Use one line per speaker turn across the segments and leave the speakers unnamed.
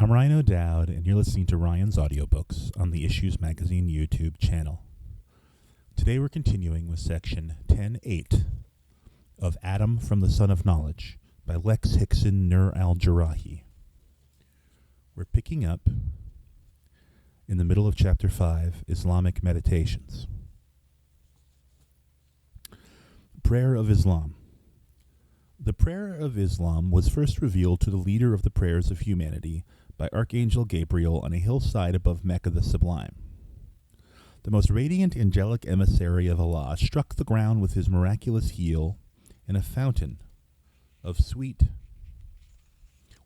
I'm Ryan O'Doud, and you're listening to Ryan's Audiobooks on the Issues Magazine YouTube channel. Today we're continuing with section 10.8 of Adam from the Son of Knowledge by Lex Hixon Nur Al Jerrahi. We're picking up in the middle of chapter 5, Islamic Meditations. Prayer of Islam. The prayer of Islam was first revealed to the leader of the prayers of humanity by Archangel Gabriel on a hillside above Mecca the Sublime. The most radiant angelic emissary of Allah struck the ground with his miraculous heel, and a fountain of sweet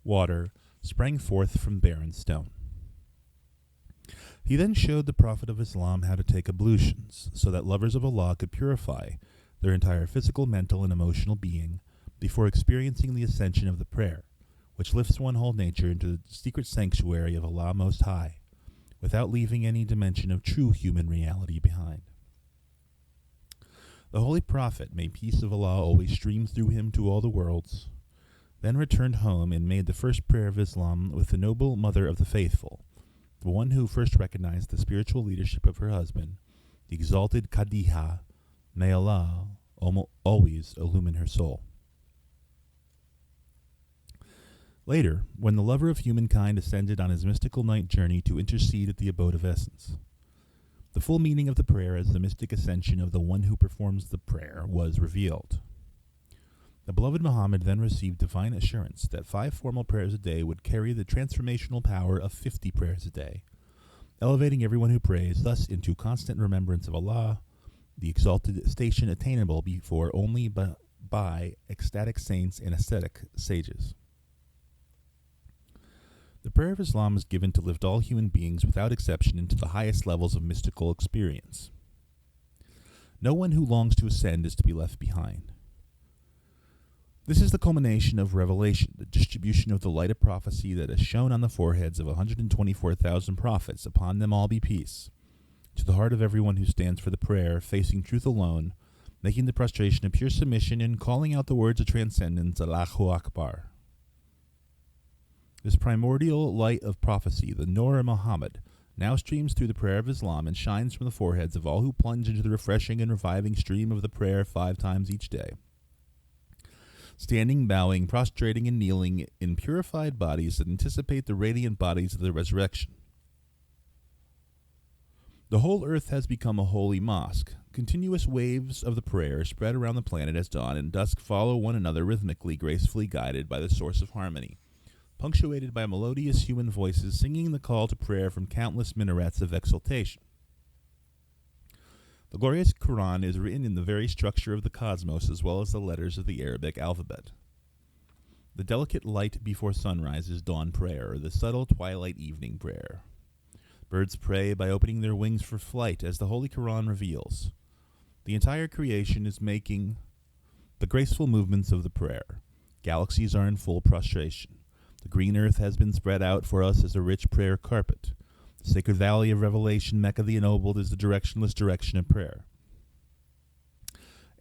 water sprang forth from barren stone. He then showed the Prophet of Islam how to take ablutions, so that lovers of Allah could purify their entire physical, mental, and emotional being before experiencing the ascension of the prayer, which lifts one whole nature into the secret sanctuary of Allah Most High, without leaving any dimension of true human reality behind. The Holy Prophet, may peace of Allah always stream through him to all the worlds, then returned home and made the first prayer of Islam with the noble mother of the faithful, the one who first recognized the spiritual leadership of her husband, the exalted Khadija. May Allah always illumine her soul. Later, when the lover of humankind ascended on his mystical night journey to intercede at the abode of essence, the full meaning of the prayer as the mystic ascension of the one who performs the prayer was revealed. The beloved Muhammad then received divine assurance that 5 formal prayers a day would carry the transformational power of 50 prayers a day, elevating everyone who prays thus into constant remembrance of Allah, the exalted station attainable before only by ecstatic saints and ascetic sages. The prayer of Islam is given to lift all human beings without exception into the highest levels of mystical experience. No one who longs to ascend is to be left behind. This is the culmination of revelation, the distribution of the light of prophecy that is shown on the foreheads of 124,000 prophets, upon them all be peace, to the heart of everyone who stands for the prayer, facing truth alone, making the prostration a pure submission, and calling out the words of transcendence, Allahu Akbar. This primordial light of prophecy, the Nur of Muhammad, now streams through the prayer of Islam and shines from the foreheads of all who plunge into the refreshing and reviving stream of the prayer 5 times each day. Standing, bowing, prostrating, and kneeling in purified bodies that anticipate the radiant bodies of the resurrection. The whole earth has become a holy mosque. Continuous waves of the prayer spread around the planet as dawn and dusk follow one another rhythmically, gracefully guided by the source of harmony, punctuated by melodious human voices singing the call to prayer from countless minarets of exaltation. The glorious Quran is written in the very structure of the cosmos as well as the letters of the Arabic alphabet. The delicate light before sunrise is dawn prayer, or the subtle twilight evening prayer. Birds pray by opening their wings for flight, as the Holy Quran reveals. The entire creation is making the graceful movements of the prayer. Galaxies are in full prostration. The green earth has been spread out for us as a rich prayer carpet. The sacred valley of revelation, Mecca the ennobled, is the directionless direction of prayer.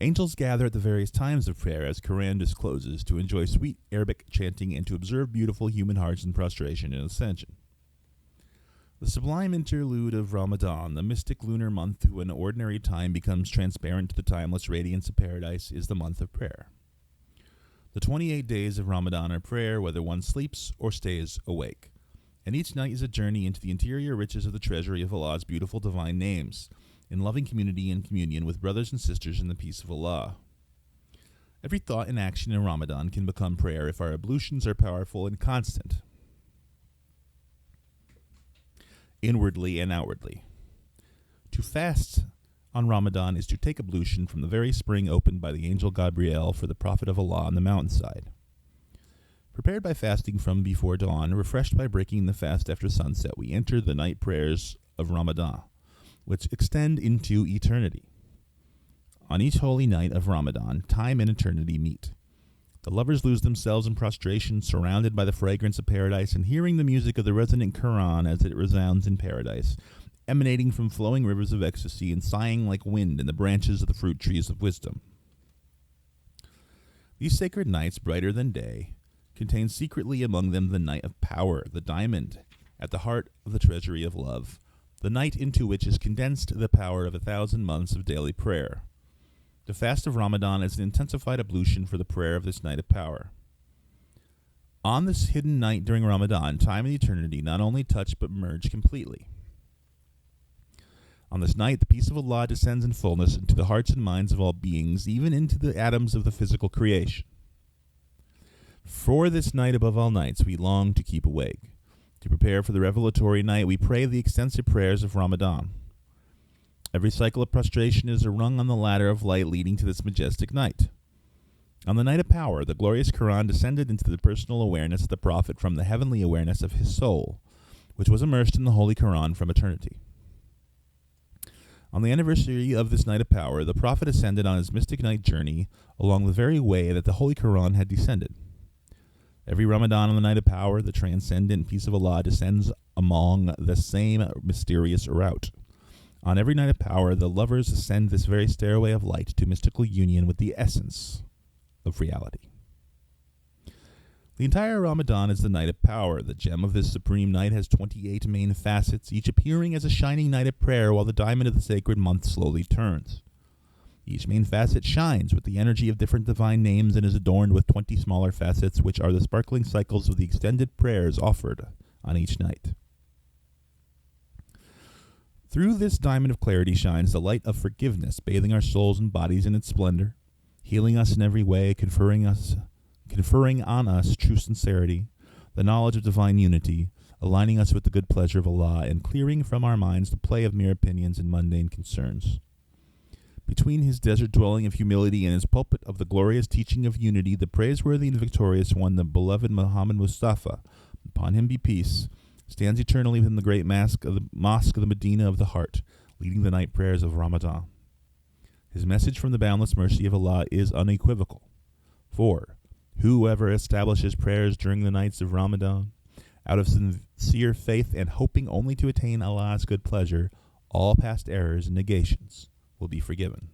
Angels gather at the various times of prayer as Quran discloses to enjoy sweet Arabic chanting and to observe beautiful human hearts in prostration and ascension. The sublime interlude of Ramadan, the mystic lunar month who in ordinary time becomes transparent to the timeless radiance of paradise, is the month of prayer. The 28 days of Ramadan are prayer, whether one sleeps or stays awake. And each night is a journey into the interior riches of the treasury of Allah's beautiful divine names, in loving community and communion with brothers and sisters in the peace of Allah. Every thought and action in Ramadan can become prayer if our ablutions are powerful and constant, inwardly and outwardly. To fast on Ramadan is to take ablution from the very spring opened by the angel Gabriel for the Prophet of Allah on the mountainside. Prepared by fasting from before dawn, refreshed by breaking the fast after sunset, we enter the night prayers of Ramadan, which extend into eternity. On each holy night of Ramadan, time and eternity meet. The lovers lose themselves in prostration, surrounded by the fragrance of paradise and hearing the music of the resonant Quran as it resounds in paradise, emanating from flowing rivers of ecstasy and sighing like wind in the branches of the fruit trees of wisdom. These sacred nights, brighter than day, contains secretly among them the night of power, the diamond at the heart of the treasury of love, the night into which is condensed the power of 1,000 months of daily prayer. The fast of Ramadan is an intensified ablution for the prayer of this night of power. On this hidden night during Ramadan, time and eternity not only touch but merge completely. On this night, the peace of Allah descends in fullness into the hearts and minds of all beings, even into the atoms of the physical creation. For this night above all nights, we long to keep awake. To prepare for the revelatory night, we pray the extensive prayers of Ramadan. Every cycle of prostration is a rung on the ladder of light leading to this majestic night. On the night of power, the glorious Quran descended into the personal awareness of the Prophet from the heavenly awareness of his soul, which was immersed in the Holy Quran from eternity. On the anniversary of this night of power, the Prophet ascended on his mystic night journey along the very way that the Holy Quran had descended. Every Ramadan on the night of power, the transcendent peace of Allah descends along the same mysterious route. On every night of power, the lovers ascend this very stairway of light to mystical union with the essence of reality. The entire Ramadan is the night of power. The gem of this supreme night has 28 main facets, each appearing as a shining night of prayer while the diamond of the sacred month slowly turns. Each main facet shines with the energy of different divine names and is adorned with 20 smaller facets, which are the sparkling cycles of the extended prayers offered on each night. Through this diamond of clarity shines the light of forgiveness, bathing our souls and bodies in its splendor, healing us in every way, conferring on us true sincerity, the knowledge of divine unity, aligning us with the good pleasure of Allah, and clearing from our minds the play of mere opinions and mundane concerns. Between his desert dwelling of humility and his pulpit of the glorious teaching of unity, the praiseworthy and victorious one, the beloved Muhammad Mustafa, upon him be peace, stands eternally within the great mosque of the Medina of the heart, leading the night prayers of Ramadan. His message from the boundless mercy of Allah is unequivocal. For whoever establishes prayers during the nights of Ramadan, out of sincere faith and hoping only to attain Allah's good pleasure, all past errors and negations will be forgiven.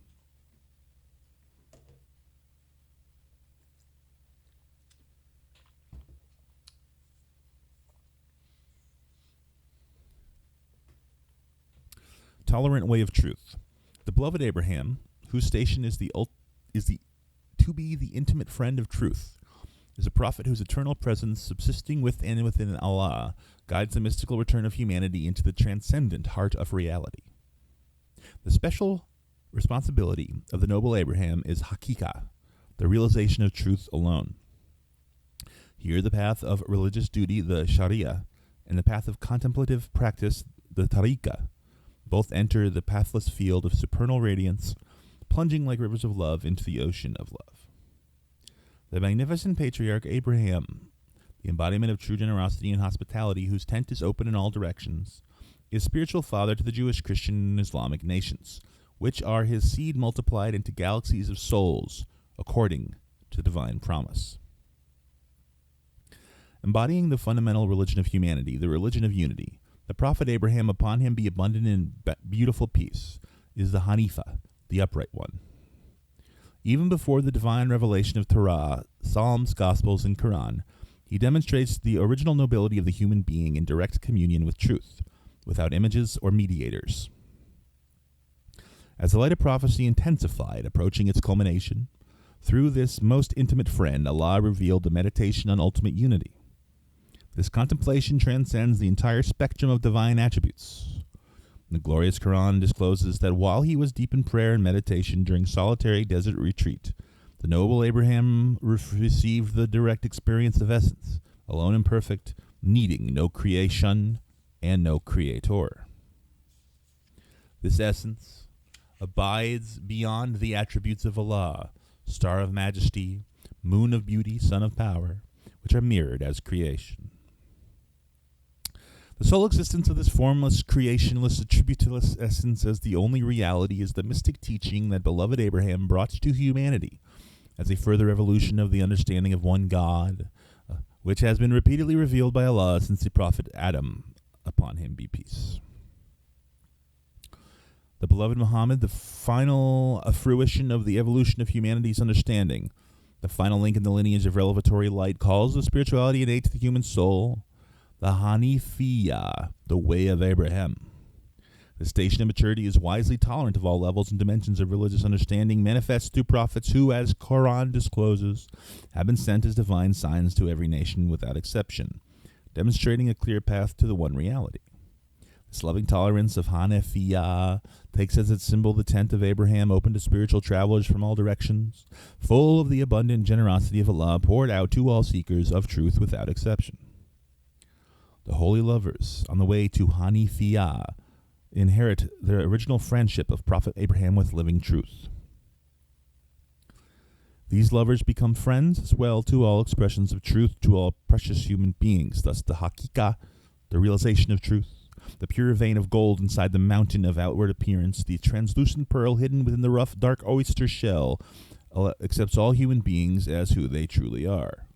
Tolerant way of truth. The beloved Abraham, whose station is to be the intimate friend of truth, is a prophet whose eternal presence, subsisting within Allah, guides the mystical return of humanity into the transcendent heart of reality. The special responsibility of the noble Abraham is hakika, the realization of truth alone. Here the path of religious duty, the sharia, and the path of contemplative practice, the tariqah, both enter the pathless field of supernal radiance, plunging like rivers of love into the ocean of love. The magnificent patriarch Abraham, the embodiment of true generosity and hospitality, whose tent is open in all directions, is spiritual father to the Jewish, Christian, and Islamic nations, which are his seed multiplied into galaxies of souls, according to the divine promise. Embodying the fundamental religion of humanity, the religion of unity, the prophet Abraham, upon him be abundant in beautiful peace, is the Hanifa, the upright one. Even before the divine revelation of Torah, Psalms, Gospels, and Quran, he demonstrates the original nobility of the human being in direct communion with truth, without images or mediators. As the light of prophecy intensified, approaching its culmination, through this most intimate friend, Allah revealed the meditation on ultimate unity. This contemplation transcends the entire spectrum of divine attributes. The glorious Quran discloses that while he was deep in prayer and meditation during solitary desert retreat, the noble Abraham received the direct experience of essence, alone and perfect, needing no creation and no creator. This essence abides beyond the attributes of Allah, star of majesty, moon of beauty, sun of power, which are mirrored as creation. The sole existence of this formless, creationless, attributeless essence as the only reality is the mystic teaching that beloved Abraham brought to humanity as a further evolution of the understanding of one God, which has been repeatedly revealed by Allah since the prophet Adam, upon him be peace. The beloved Muhammad, the final fruition of the evolution of humanity's understanding, The final link in the lineage of revelatory light calls the spirituality innate to the human soul the Hanifiyah, the way of Abraham. The station of maturity is wisely tolerant of all levels and dimensions of religious understanding, manifests through prophets who, as Quran discloses, have been sent as divine signs to every nation without exception, demonstrating a clear path to the one reality. This loving tolerance of Hanifiyah takes as its symbol the tent of Abraham, open to spiritual travelers from all directions, full of the abundant generosity of Allah poured out to all seekers of truth without exception. The holy lovers on the way to Hanifiyah inherit their original friendship of Prophet Abraham with living truth. These lovers become friends as well to all expressions of truth, to all precious human beings. Thus the Hakika, the realization of truth, the pure vein of gold inside the mountain of outward appearance, the translucent pearl hidden within the rough, dark oyster shell, accepts all human beings as who they truly are.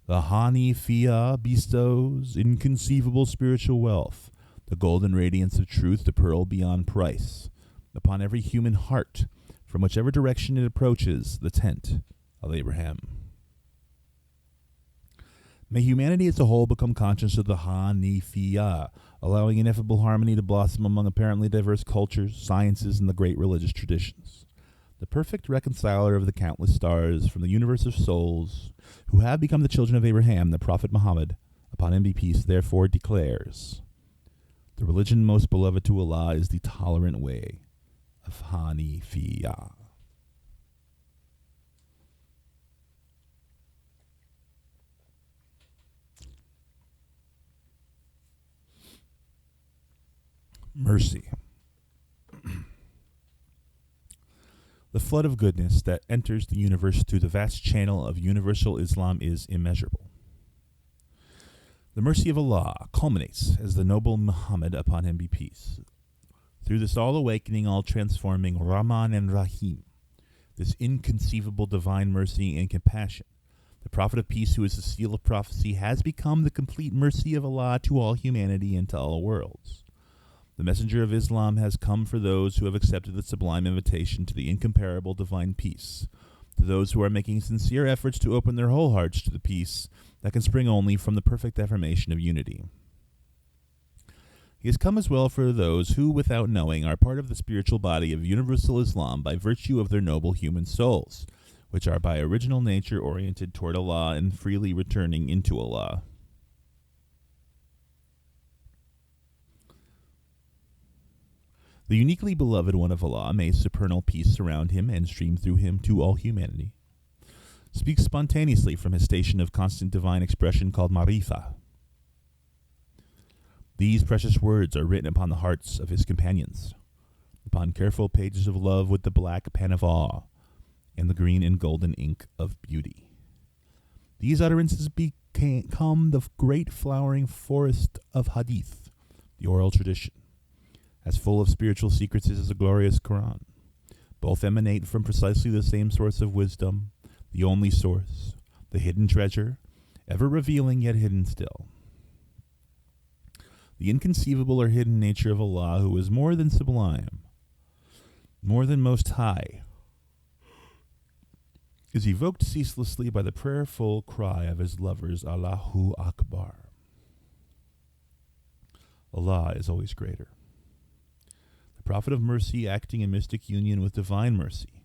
The Hanifiyah bestows inconceivable spiritual wealth, the golden radiance of truth, the pearl beyond price, upon every human heart, from whichever direction it approaches the tent of Abraham. May humanity as a whole become conscious of the Hanifiyah, allowing ineffable harmony to blossom among apparently diverse cultures, sciences, and the great religious traditions. The perfect reconciler of the countless stars from the universe of souls who have become the children of Abraham, the Prophet Muhammad, upon him be peace, therefore declares, the religion most beloved to Allah is the tolerant way of Hanifiyah. Mercy. The flood of goodness that enters the universe through the vast channel of universal Islam is immeasurable. The mercy of Allah culminates as the noble Muhammad, upon him be peace, through this all-awakening, all-transforming Rahman and Rahim, this inconceivable divine mercy and compassion. The Prophet of Peace, who is the seal of prophecy, has become the complete mercy of Allah to all humanity and to all worlds. The messenger of Islam has come for those who have accepted the sublime invitation to the incomparable divine peace, to those who are making sincere efforts to open their whole hearts to the peace that can spring only from the perfect affirmation of unity. He has come as well for those who, without knowing, are part of the spiritual body of universal Islam by virtue of their noble human souls, which are by original nature oriented toward Allah and freely returning into Allah. The uniquely beloved one of Allah, may supernal peace surround him and stream through him to all humanity, speaks spontaneously from his station of constant divine expression called Marifa. These precious words are written upon the hearts of his companions, upon careful pages of love with the black pen of awe and the green and golden ink of beauty. These utterances become the great flowering forest of hadith, the oral tradition, as full of spiritual secrets as the glorious Quran. Both emanate from precisely the same source of wisdom, the only source, the hidden treasure, ever revealing yet hidden still. The inconceivable or hidden nature of Allah, who is more than sublime, more than most high, is evoked ceaselessly by the prayerful cry of his lovers, Allahu Akbar. Allah is always greater. The Prophet of Mercy, acting in mystic union with divine mercy,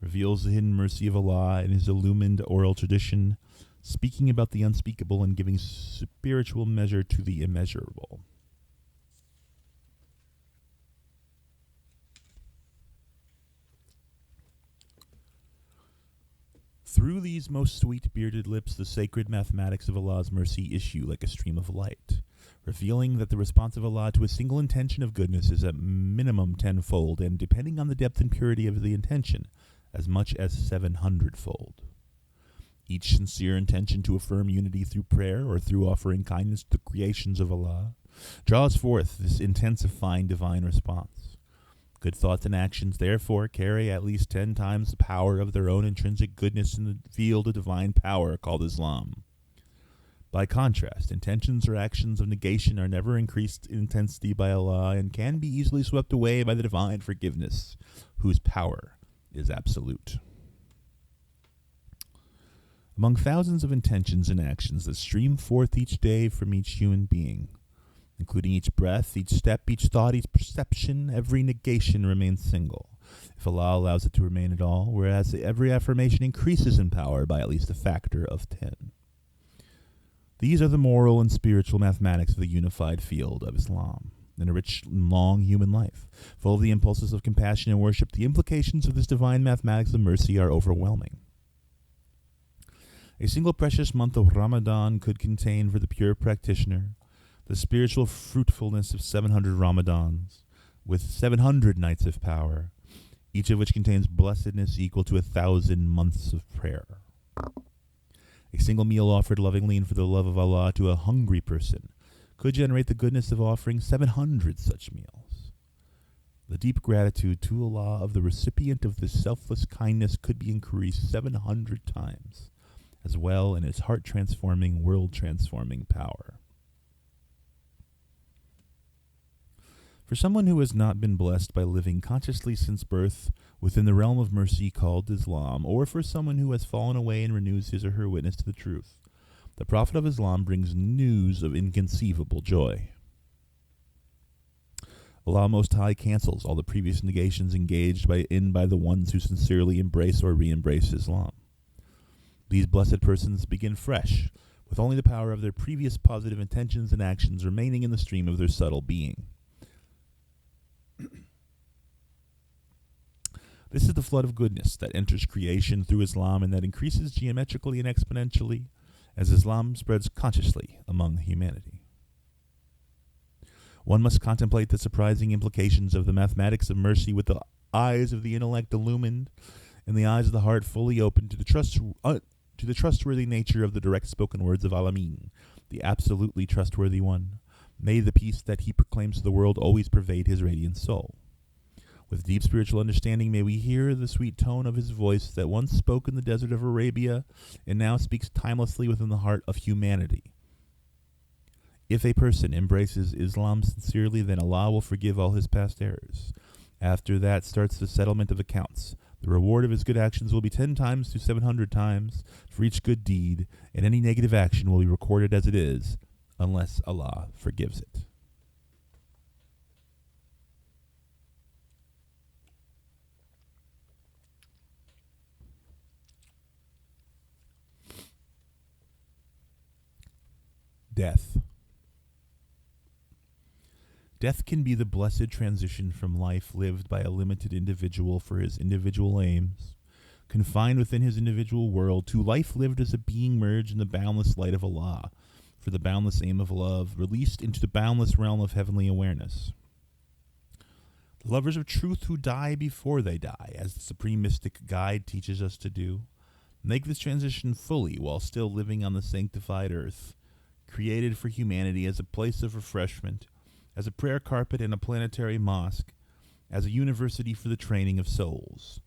reveals the hidden mercy of Allah in his illumined oral tradition, speaking about the unspeakable and giving spiritual measure to the immeasurable. Through these most sweet bearded lips, the sacred mathematics of Allah's mercy issue like a stream of light, revealing that the response of Allah to a single intention of goodness is at minimum 10-fold, and depending on the depth and purity of the intention, as much as 700-fold. Each sincere intention to affirm unity through prayer or through offering kindness to the creations of Allah draws forth this intensifying divine response. Good thoughts and actions, therefore, carry at least 10 times the power of their own intrinsic goodness in the field of divine power called Islam. By contrast, intentions or actions of negation are never increased in intensity by Allah and can be easily swept away by the divine forgiveness, whose power is absolute. Among thousands of intentions and actions that stream forth each day from each human being, including each breath, each step, each thought, each perception, every negation remains single, if Allah allows it to remain at all, whereas every affirmation increases in power by at least a factor of 10. These are the moral and spiritual mathematics of the unified field of Islam. In a rich and long human life, full of the impulses of compassion and worship, the implications of this divine mathematics of mercy are overwhelming. A single precious month of Ramadan could contain for the pure practitioner the spiritual fruitfulness of 700 Ramadans, with 700 nights of power, each of which contains blessedness equal to 1,000 months of prayer. A single meal offered lovingly and for the love of Allah to a hungry person could generate the goodness of offering 700 such meals. The deep gratitude to Allah of the recipient of this selfless kindness could be increased 700 times, as well in its heart-transforming, world-transforming power. For someone who has not been blessed by living consciously since birth within the realm of mercy called Islam, or for someone who has fallen away and renews his or her witness to the truth, the Prophet of Islam brings news of inconceivable joy. Allah Most High cancels all the previous negations engaged by the ones who sincerely embrace or re-embrace Islam. These blessed persons begin fresh, with only the power of their previous positive intentions and actions remaining in the stream of their subtle being. This is the flood of goodness that enters creation through Islam and that increases geometrically and exponentially as Islam spreads consciously among humanity. One must contemplate the surprising implications of the mathematics of mercy with the eyes of the intellect illumined and the eyes of the heart fully open to the trustworthy nature of the direct spoken words of Al-Amin, the absolutely trustworthy one. May the peace that he proclaims to the world always pervade his radiant soul. With deep spiritual understanding, may we hear the sweet tone of his voice that once spoke in the desert of Arabia and now speaks timelessly within the heart of humanity. If a person embraces Islam sincerely, then Allah will forgive all his past errors. After that starts the settlement of accounts. The reward of his good actions will be 10 times to 700 times for each good deed, and any negative action will be recorded as it is, unless Allah forgives it. Death. Death can be the blessed transition from life lived by a limited individual for his individual aims, confined within his individual world, to life lived as a being merged in the boundless light of Allah, for the boundless aim of love, released into the boundless realm of heavenly awareness. The lovers of truth who die before they die, as the Supreme Mystic Guide teaches us to do, make this transition fully while still living on the sanctified earth, created for humanity as a place of refreshment, as a prayer carpet and a planetary mosque, as a university for the training of souls.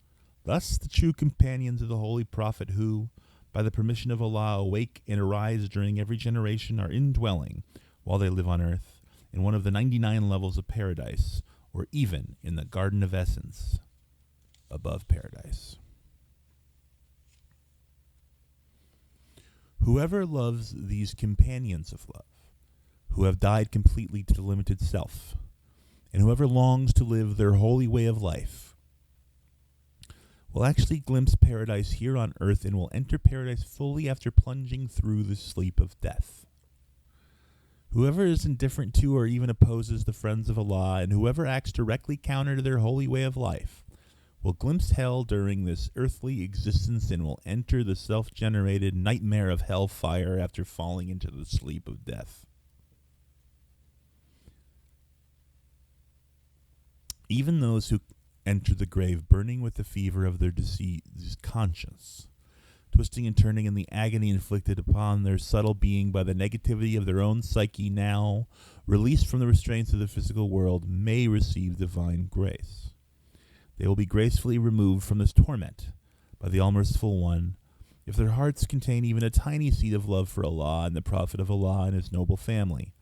Thus the true companions of the Holy Prophet who, by the permission of Allah, awake and arise during every generation are indwelling, while they live on earth, in one of the 99 levels of paradise, or even in the Garden of Essence, above paradise. Whoever loves these companions of love, who have died completely to the limited self, and whoever longs to live their holy way of life, will actually glimpse paradise here on earth and will enter paradise fully after plunging through the sleep of death. Whoever is indifferent to or even opposes the friends of Allah, and whoever acts directly counter to their holy way of life, will glimpse hell during this earthly existence and will enter the self-generated nightmare of hellfire after falling into the sleep of death. Even those who enter the grave burning with the fever of their diseased conscience, twisting and turning in the agony inflicted upon their subtle being by the negativity of their own psyche, now released from the restraints of the physical world, may receive divine grace. They will be gracefully removed from this torment by the All-Merciful One if their hearts contain even a tiny seed of love for Allah and the Prophet of Allah and his noble family,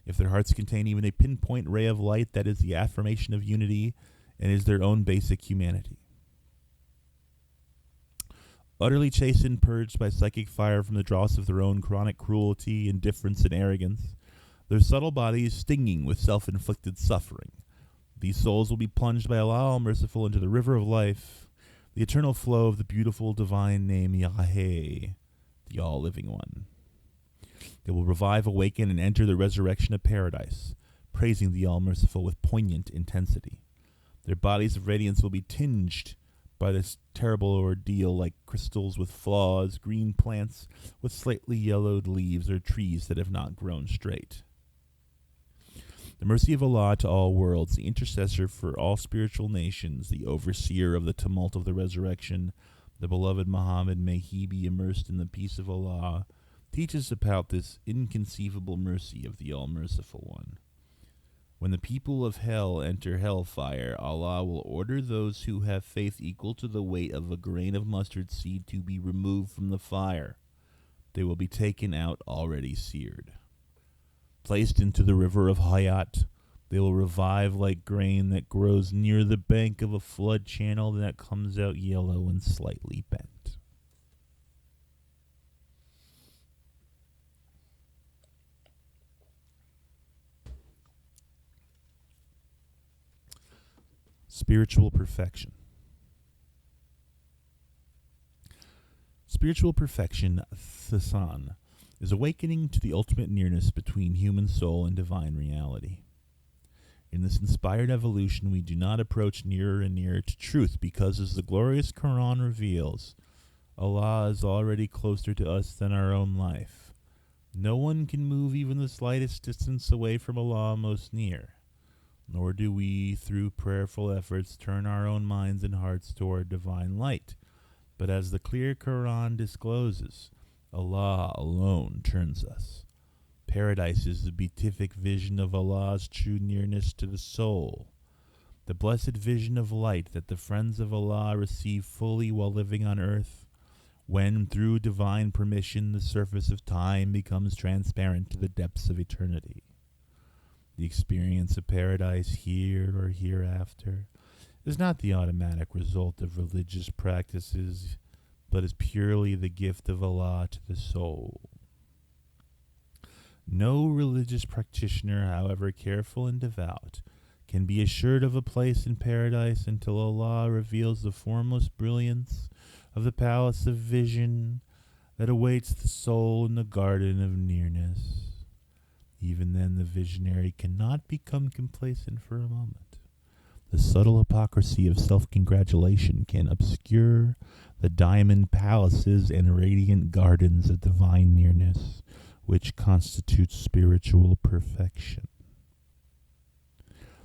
if their hearts contain even a pinpoint ray of light that is the affirmation of unity and is their own basic humanity. Utterly chastened, purged by psychic fire from the dross of their own chronic cruelty, indifference, and arrogance, their subtle bodies stinging with self-inflicted suffering, these souls will be plunged by Allah All-Merciful into the river of life, the eternal flow of the beautiful divine name Yahweh, the All-Living One. They will revive, awaken, and enter the resurrection of paradise, praising the All-Merciful with poignant intensity. Their bodies of radiance will be tinged by this terrible ordeal like crystals with flaws, green plants with slightly yellowed leaves, or trees that have not grown straight. The mercy of Allah to all worlds, the intercessor for all spiritual nations, the overseer of the tumult of the resurrection, the beloved Muhammad, may he be immersed in the peace of Allah, teaches about this inconceivable mercy of the All-Merciful One. When the people of hell enter hellfire, Allah will order those who have faith equal to the weight of a grain of mustard seed to be removed from the fire. They will be taken out already seared. Placed into the river of Hayat, they will revive like grain that grows near the bank of a flood channel that comes out yellow and slightly bent. Spiritual perfection. Spiritual perfection, Thisan, is awakening to the ultimate nearness between human soul and divine reality. In this inspired evolution, we do not approach nearer and nearer to truth because, as the glorious Quran reveals, Allah is already closer to us than our own life. No one can move even the slightest distance away from Allah most near. Nor do we, through prayerful efforts, turn our own minds and hearts toward divine light. But as the clear Quran discloses, Allah alone turns us. Paradise is the beatific vision of Allah's true nearness to the soul, the blessed vision of light that the friends of Allah receive fully while living on earth, when, through divine permission, the surface of time becomes transparent to the depths of eternity. The experience of paradise here or hereafter is not the automatic result of religious practices, but is purely the gift of Allah to the soul. No religious practitioner, however careful and devout, can be assured of a place in paradise until Allah reveals the formless brilliance of the palace of vision that awaits the soul in the garden of nearness. Even then, the visionary cannot become complacent for a moment. The subtle hypocrisy of self-congratulation can obscure the diamond palaces and radiant gardens of divine nearness, which constitutes spiritual perfection.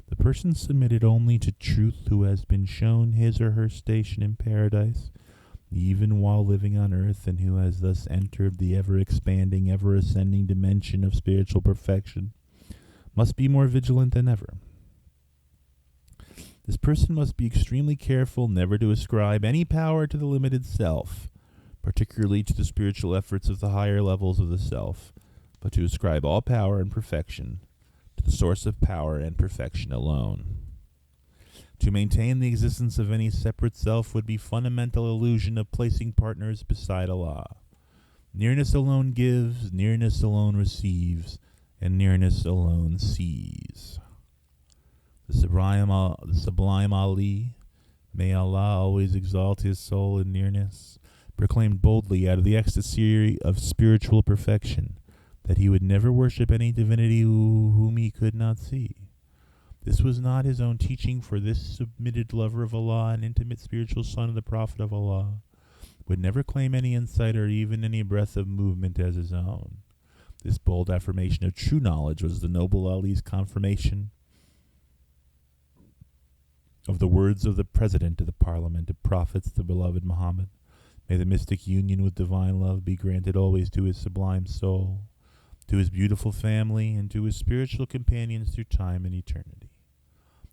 The person submitted only to truth who has been shown his or her station in paradise, even while living on earth, and who has thus entered the ever-expanding, ever-ascending dimension of spiritual perfection, must be more vigilant than ever. This person must be extremely careful never to ascribe any power to the limited self, particularly to the spiritual efforts of the higher levels of the self, but to ascribe all power and perfection to the source of power and perfection alone. To maintain the existence of any separate self would be fundamental illusion of placing partners beside Allah. Nearness alone gives, nearness alone receives, and nearness alone sees. The sublime Ali, may Allah always exalt his soul in nearness, proclaimed boldly out of the ecstasy of spiritual perfection that he would never worship any divinity whom he could not see. This was not his own teaching, for this submitted lover of Allah and intimate spiritual son of the Prophet of Allah would never claim any insight or even any breath of movement as his own. This bold affirmation of true knowledge was the noble Ali's confirmation of the words of the President of the Parliament of Prophets, the beloved Muhammad. May the mystic union with divine love be granted always to his sublime soul, to his beautiful family, and to his spiritual companions through time and eternity.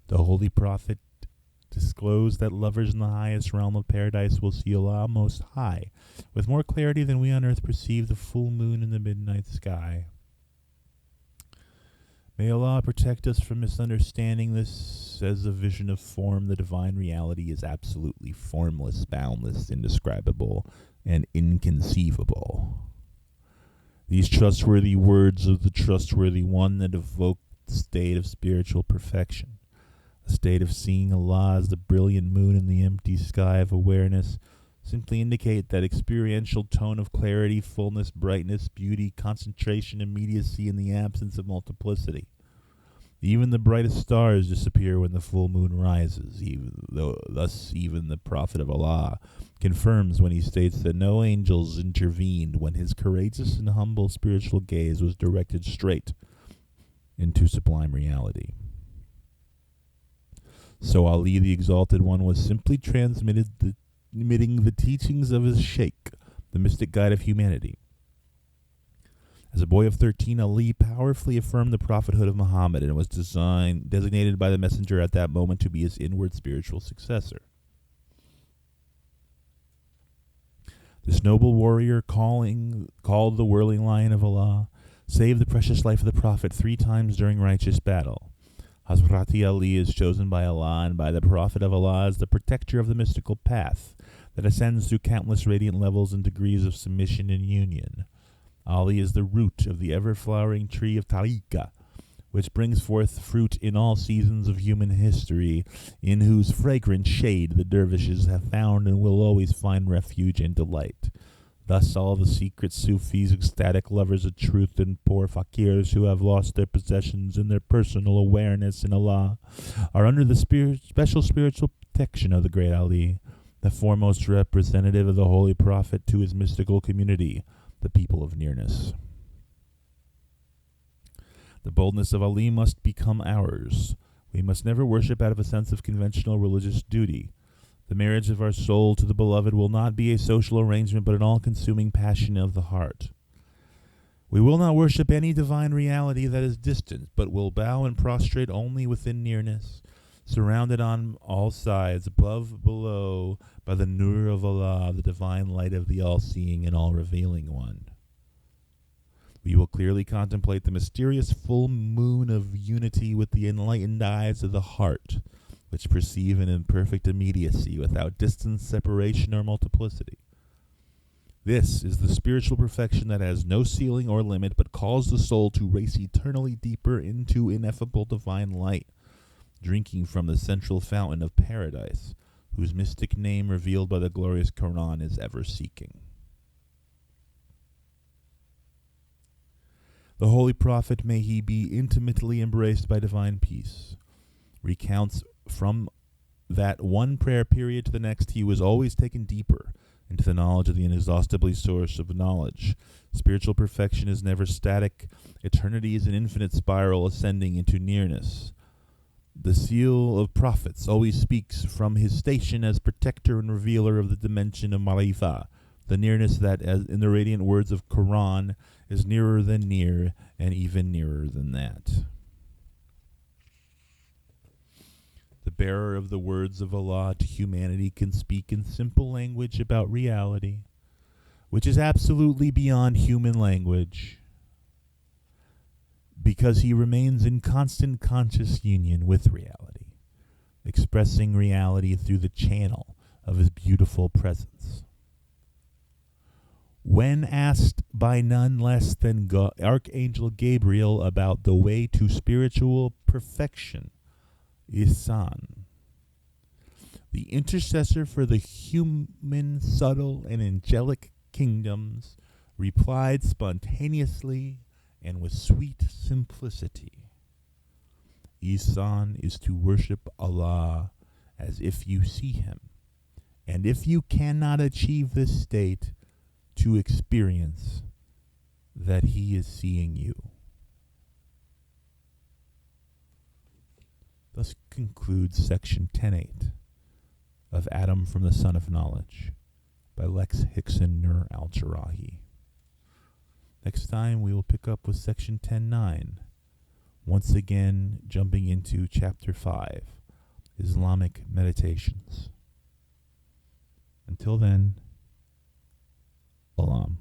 The Holy Prophet disclosed that lovers in the highest realm of paradise will see Allah Most High with more clarity than we on earth perceive the full moon in the midnight sky. May Allah protect us from misunderstanding this as a vision of form. The divine reality is absolutely formless, boundless, indescribable, and inconceivable. These trustworthy words of the trustworthy one that evoke the state of spiritual perfection, a state of seeing Allah as the brilliant moon in the empty sky of awareness, simply indicate that experiential tone of clarity, fullness, brightness, beauty, concentration, immediacy in the absence of multiplicity. Even the brightest stars disappear when the full moon rises, thus even the Prophet of Allah confirms when he states that no angels intervened when his courageous and humble spiritual gaze was directed straight into sublime reality. So Ali, the Exalted One, was simply transmitting the teachings of his Sheikh, the mystic guide of humanity. As a boy of 13, Ali powerfully affirmed the prophethood of Muhammad and was designated by the messenger at that moment to be his inward spiritual successor. This noble warrior, called the whirling lion of Allah, saved the precious life of the Prophet 3 times during righteous battle. Hazrati Ali is chosen by Allah and by the Prophet of Allah as the protector of the mystical path that ascends through countless radiant levels and degrees of submission and union. Ali is the root of the ever-flowering tree of tariqah, which brings forth fruit in all seasons of human history, in whose fragrant shade the dervishes have found and will always find refuge and delight. Thus all the secret Sufis, ecstatic lovers of truth, and poor fakirs who have lost their possessions and their personal awareness in Allah are under the special spiritual protection of the great Ali, the foremost representative of the Holy Prophet to his mystical community, the people of nearness. The boldness of Ali must become ours. We must never worship out of a sense of conventional religious duty. The marriage of our soul to the beloved will not be a social arrangement, but an all-consuming passion of the heart. We will not worship any divine reality that is distant, but will bow and prostrate only within nearness, surrounded on all sides, above, below, by the Nur of Allah, the divine light of the all-seeing and all-revealing one. We will clearly contemplate the mysterious full moon of unity with the enlightened eyes of the heart, which perceive an imperfect immediacy without distance, separation, or multiplicity. This is the spiritual perfection that has no ceiling or limit, but calls the soul to race eternally deeper into ineffable divine light, drinking from the central fountain of paradise, whose mystic name revealed by the glorious Quran is ever seeking. The Holy Prophet, may he be intimately embraced by divine peace, recounts from that one prayer period to the next he was always taken deeper into the knowledge of the inexhaustibly source of knowledge. Spiritual perfection is never static. Eternity is an infinite spiral ascending into nearness. The seal of prophets always speaks from his station as protector and revealer of the dimension of Marifa, the nearness that, as in the radiant words of Quran, is nearer than near and even nearer than that. The bearer of the words of Allah to humanity can speak in simple language about reality, which is absolutely beyond human language, because he remains in constant conscious union with reality, expressing reality through the channel of his beautiful presence. When asked by none less than Archangel Gabriel about the way to spiritual perfection, Ihsan, the intercessor for the human, subtle, and angelic kingdoms, replied spontaneously and with sweet simplicity, Ihsan is to worship Allah as if you see him, and if you cannot achieve this state, to experience that he is seeing you. Thus concludes section 10.8 of Adam from the Son of Knowledge by Lex Hixon Nur Al Jerrahi. Next time we will pick up with section 10.9, once again jumping into chapter 5, Islamic Meditations. Until then, Salam.